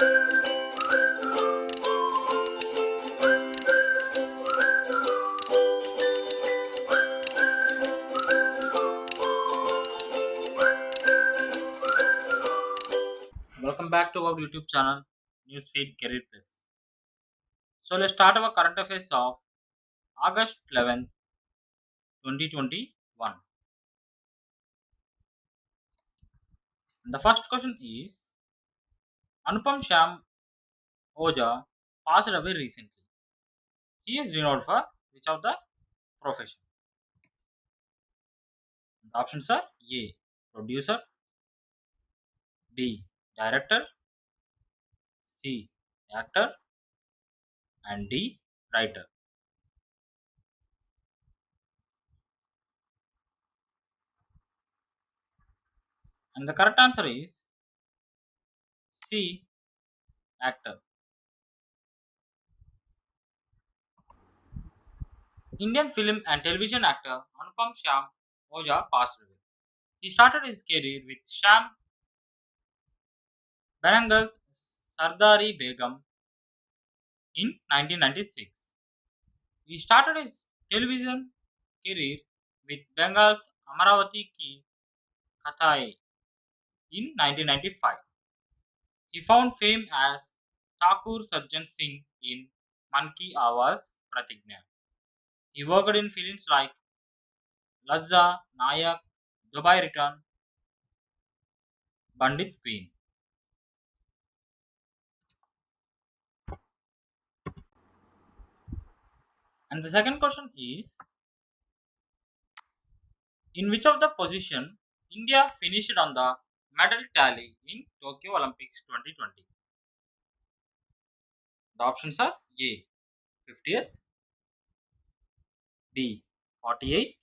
Welcome back to our YouTube channel, Newsfeed Career Plus. So let's start our current affairs of August 11th, 2021. And the first question is Anupam Sham Oja passed away recently. He is renowned for which of the profession? The options are A. Producer, B. Director, C. Actor, and D. Writer. And the correct answer is C. Actor. Indian film and television actor Anupam Sham Oja passed away. He started his career with Sham Bengal's Sardari Begum in 1996. He started his television career with Bengal's Amaravati Ki Kathai in 1995. He found fame as Thakur Sajjan Singh in Man Ki Awaaz Pratigna. He worked in films like Lazza, Nayak, Dubai Return, Bandit Queen. And the second question is in which of the position India finished on the medal tally in Tokyo Olympics 2020? The options are A 50th, B 48th,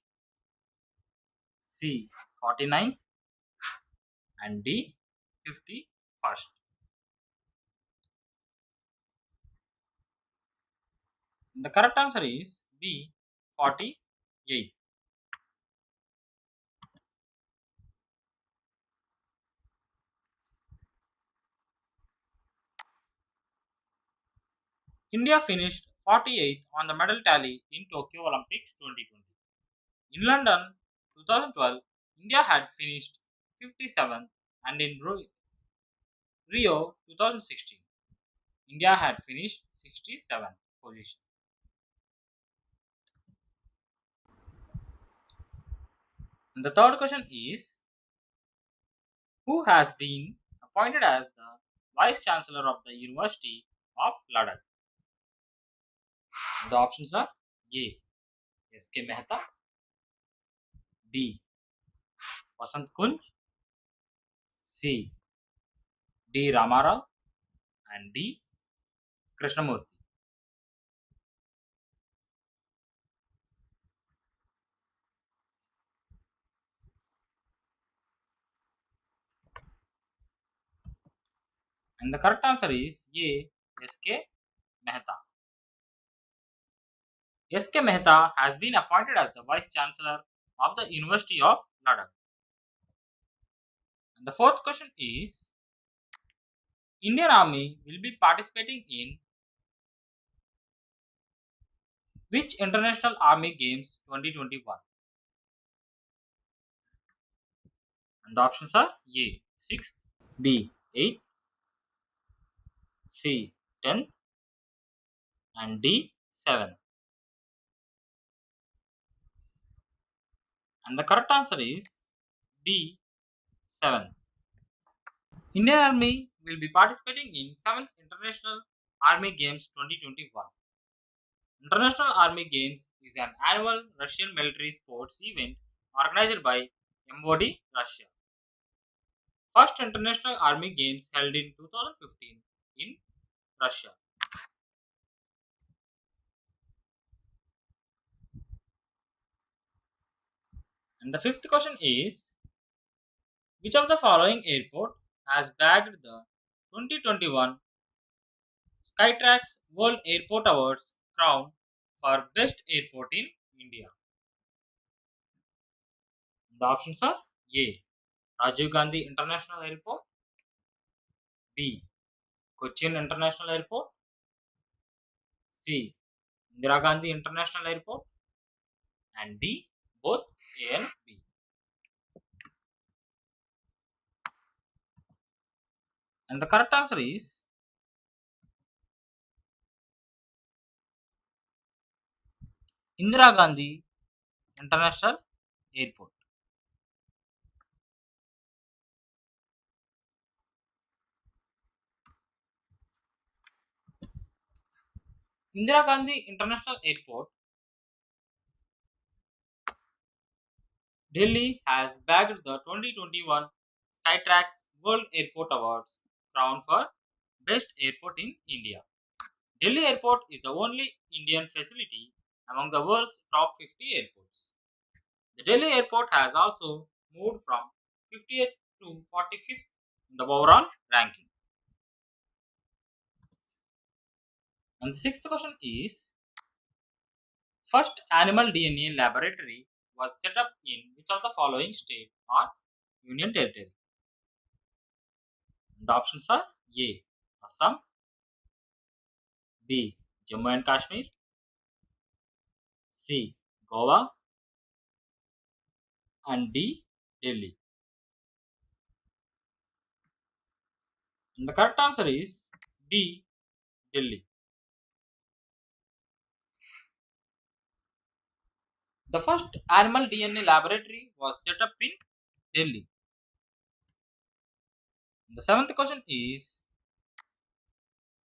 C 49th, and D 51st. The correct answer is B 48th. India finished 48th on the medal tally in Tokyo Olympics 2020. In London 2012, India had finished 57th, and in Rio 2016, India had finished 67th position. And the third question is who has been appointed as the Vice Chancellor of the University of Ladakh? The options are A. S.K. Mehta, B. Vasant Kunj, C. D. Ramarao, and D. Krishnamurti. And the correct answer is A. S.K. Mehta. S.K. Mehta has been appointed as the Vice Chancellor of the University of Ladakh. And the fourth question is Indian Army will be participating in which International Army Games 2021? And the options are A 6th, B 8th, C 10th, and D 7th. And the correct answer is D 7th. Indian Army will be participating in 7th International Army Games 2021. International Army Games is an annual Russian military sports event organized by MOD Russia. First International Army Games held in 2015 in Russia. And the fifth question is which of the following airport has bagged the 2021 Skytrax World Airport Awards crown for Best Airport in India? The options are A. Rajiv Gandhi International Airport, B. Cochin International Airport, C. Indira Gandhi International Airport, and D. Both A and B. And the correct answer is Indira Gandhi International Airport. Indira Gandhi International Airport, Delhi has bagged the 2021 Skytrax World Airport Awards crown for Best Airport in India. Delhi Airport is the only Indian facility among the world's top 50 airports. The Delhi Airport has also moved from 50th to 45th in the overall ranking. And the sixth question is, first animal DNA laboratory was set up in which of the following state or union territory? The options are A. Assam, B. Jammu and Kashmir, C. Goa, and D. Delhi. And the correct answer is D. Delhi. The first animal DNA laboratory was set up in Delhi. The seventh question is,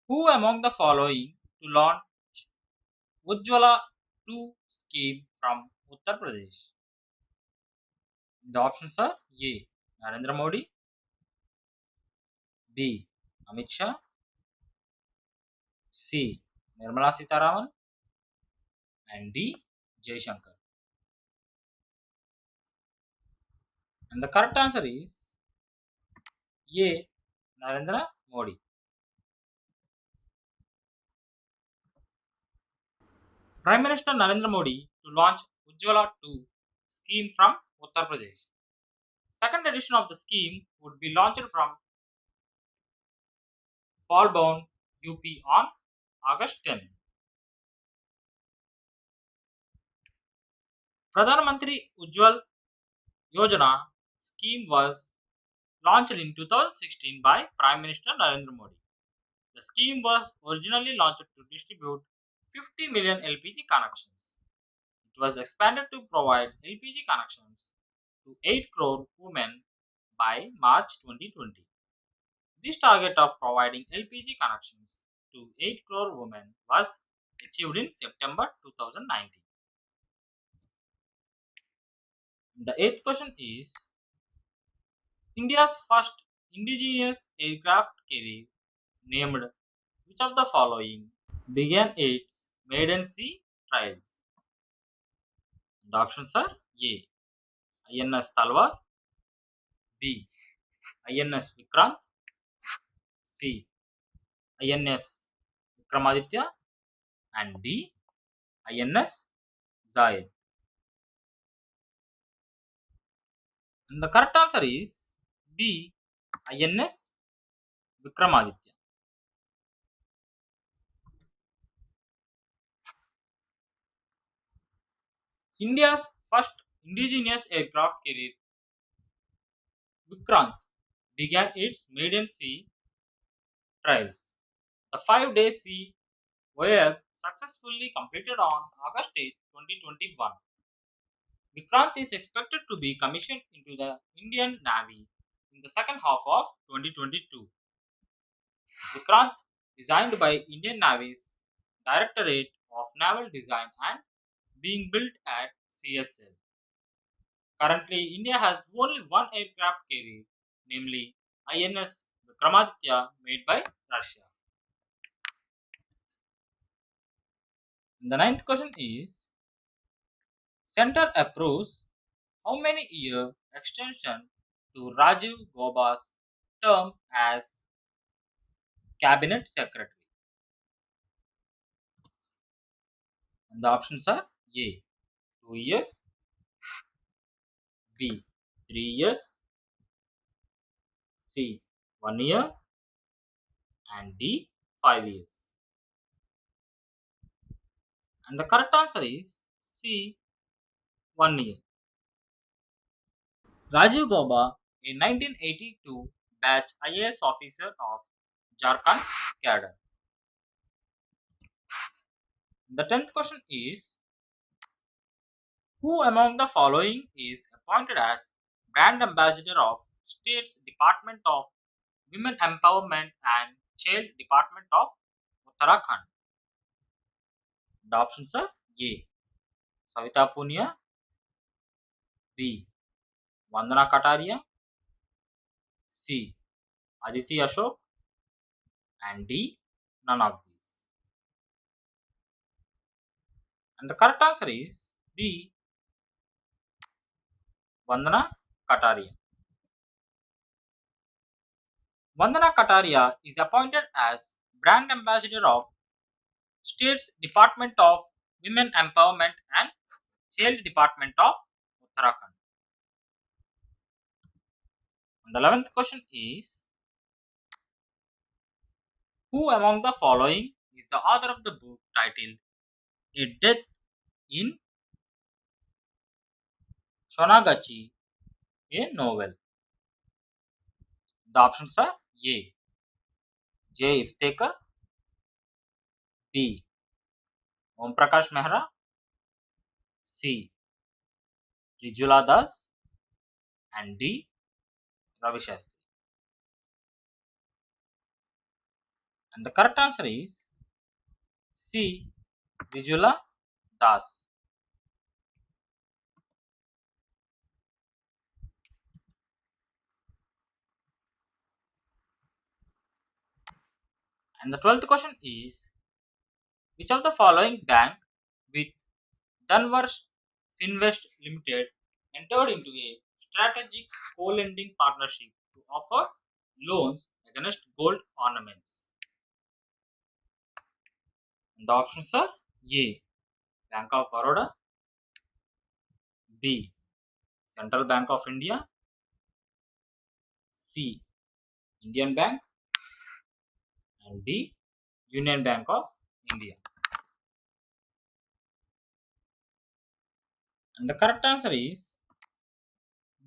who among the following to launch Ujjwala 2 scheme from Uttar Pradesh? The options are A. Narendra Modi, B. Amit Shah, C. Nirmala Sitharaman, and D. Jaishankar. And the correct answer is A. Narendra Modi. Prime Minister Narendra Modi to launch Ujjwala 2 scheme from Uttar Pradesh. Second edition of the scheme would be launched from Palbon, UP on August 10th. Pradhan Mantri Ujjwal Yojana scheme was launched in 2016 by Prime Minister Narendra Modi. The scheme was originally launched to distribute 50 million LPG connections. It was expanded to provide LPG connections to 8 crore women by March 2020. This target of providing LPG connections to 8 crore women was achieved in September 2019. The eighth question is, India's first indigenous aircraft carrier named which of the following began its maiden sea trials? The options are A. INS Talwar, B. INS Vikrant, C. INS Vikramaditya, and D. INS Zayed. And the correct answer is B. INS Vikramaditya. India's first indigenous aircraft carrier Vikrant began its maiden sea trials. The 5-day sea voyage successfully completed on August 8, 2021. Vikrant is expected to be commissioned into the Indian Navy in the second half of 2022. Vikrant, designed by Indian Navy's Directorate of Naval Design and being built at CSL. Currently, India has only one aircraft carrier, namely INS Vikramaditya, made by Russia. The ninth question is, Center approves how many year extension to Rajiv Gauba's term as Cabinet Secretary? And the options are A. 2 years, B. 3 years, C. 1 year, and D 5 years. And the correct answer is C 1 year. Rajiv Gauba, a 1982 batch IAS officer of Jharkhand cadre. The 10th question is, who among the following is appointed as brand ambassador of State's Department of Women Empowerment and Child Department of Uttarakhand? The options are A. Savita Punia, B. Vandana Kataria, C. Aditi Ashok, and D. None of these. And the correct answer is B. Vandana Kataria. Vandana Kataria is appointed as brand ambassador of State's Department of Women Empowerment and Child Department of Uttarakhand. And the 11th question is, who among the following is the author of the book titled A Death in Sonagachi, a novel? The options are A. J. Iftekar, B. Om Prakash Mehra, C. Rijula Das, and D. Ravi Shastri. And the correct answer is C. Rijula Das. And the 12th question is, which of the following bank with Danvers Finvest Limited entered into a strategic co-lending partnership to offer loans against gold ornaments? And the options are A. Bank of Baroda, B. Central Bank of India, C. Indian Bank, and D. Union Bank of India. And the correct answer is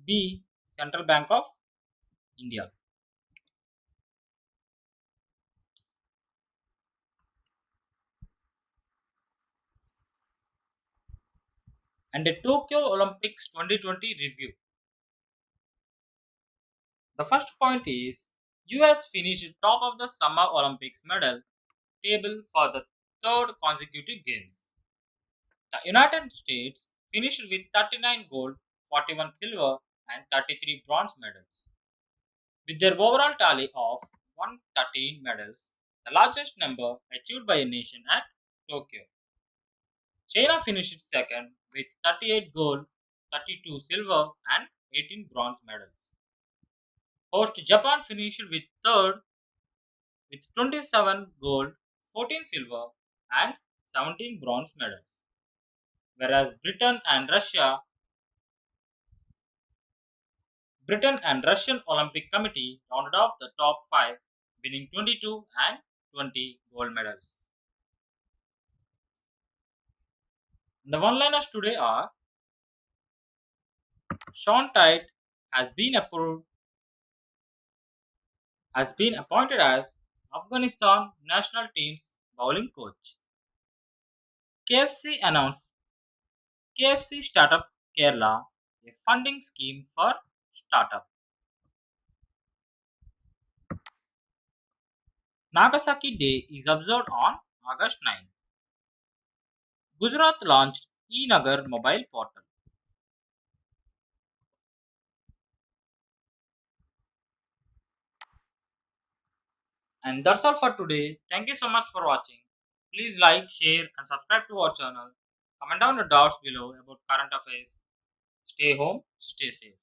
B. Central Bank of India. And a Tokyo Olympics 2020 review. The first point is, US finished top of the Summer Olympics medal table for the third consecutive games. The United States finished with 39 gold, 41 silver, and 33 bronze medals. With their overall tally of 113 medals, the largest number achieved by a nation at Tokyo. China finished second with 38 gold, 32 silver, and 18 bronze medals. Host Japan finished with third with 27 gold, 14 silver, and 17 bronze medals. Whereas Britain and Russian Olympic Committee rounded off the top 5, winning 22 and 20 gold medals. The one-liners today are, Sean Tait has been appointed as Afghanistan national team's bowling coach. KFC announced KFC Startup Kerala, a funding scheme for startup. Nagasaki Day is observed on August 9th. Gujarat launched e-Nagar mobile portal. And that's all for today. Thank you so much for watching. Please like, share, and subscribe to our channel. Comment down your doubts below about current affairs. Stay home, stay safe.